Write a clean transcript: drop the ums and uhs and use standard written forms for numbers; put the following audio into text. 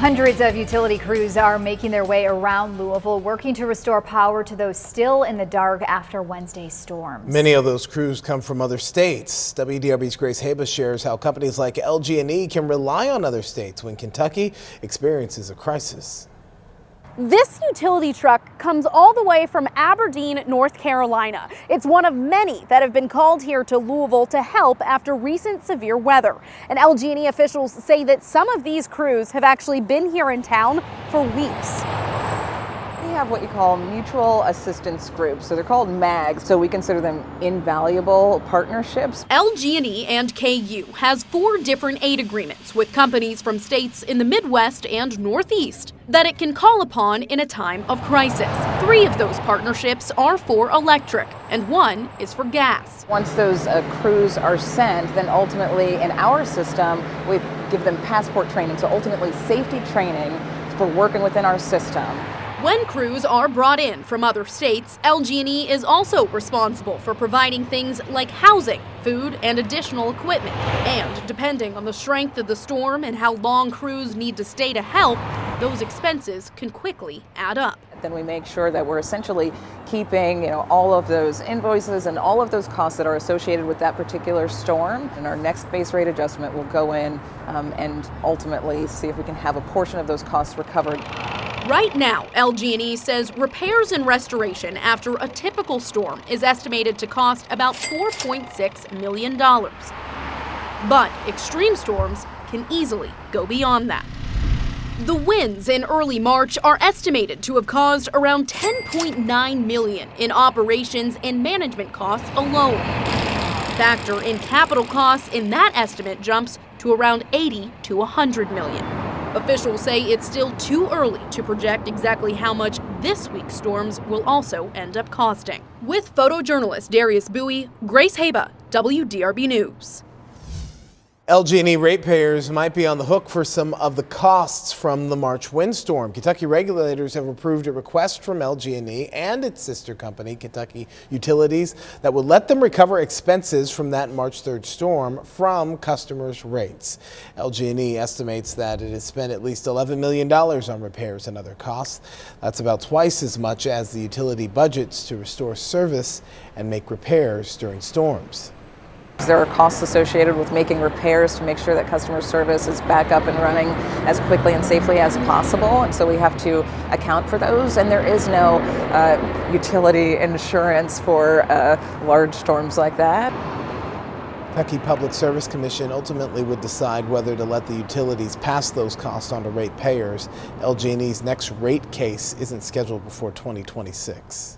Hundreds of utility crews are making their way around Louisville, working to restore power to those still in the dark after Wednesday's storms. Many of those crews come from other states. WDRB's Grace Haba shares how companies like LG&E can rely on other states when Kentucky experiences a crisis. This utility truck comes all the way from Aberdeen, North Carolina. It's one of many that have been called here to Louisville to help after recent severe weather. And LG&E officials say that some of these crews have actually been here in town for weeks. We have what you call mutual assistance groups, so they're called MAGs, so we consider them invaluable partnerships. LG&E and KU has 4 different aid agreements with companies from states in the Midwest and Northeast that it can call upon in a time of crisis. 3 of those partnerships are for electric, and 1 is for gas. Once those crews are sent, then ultimately in our system, we give them passport training, so ultimately safety training for working within our system. When crews are brought in from other states, LG&E is also responsible for providing things like housing, food, and additional equipment. And depending on the strength of the storm and how long crews need to stay to help, those expenses can quickly add up. Then we make sure that we're essentially keeping, all of those invoices and all of those costs that are associated with that particular storm. And our next base rate adjustment will go in and ultimately see if we can have a portion of those costs recovered. Right now, LG&E says repairs and restoration after a typical storm is estimated to cost about $4.6 million. But extreme storms can easily go beyond that. The winds in early March are estimated to have caused around $10.9 million in operations and management costs alone. Factor in capital costs, and that estimate jumps to around $80 to $100 million. Officials say it's still too early to project exactly how much this week's storms will also end up costing. With photojournalist Darius Bowie, Grace Haba, WDRB News. LG&E ratepayers might be on the hook for some of the costs from the March windstorm. Kentucky regulators have approved a request from LG&E and its sister company, Kentucky Utilities, that would let them recover expenses from that March 3rd storm from customers' rates. LG&E estimates that it has spent at least $11 million on repairs and other costs. That's about twice as much as the utility budgets to restore service and make repairs during storms. There are costs associated with making repairs to make sure that customer service is back up and running as quickly and safely as possible, and so we have to account for those, and there is no utility insurance for large storms like that. Kentucky Public Service Commission ultimately would decide whether to let the utilities pass those costs on to ratepayers. LG&E's next rate case isn't scheduled before 2026.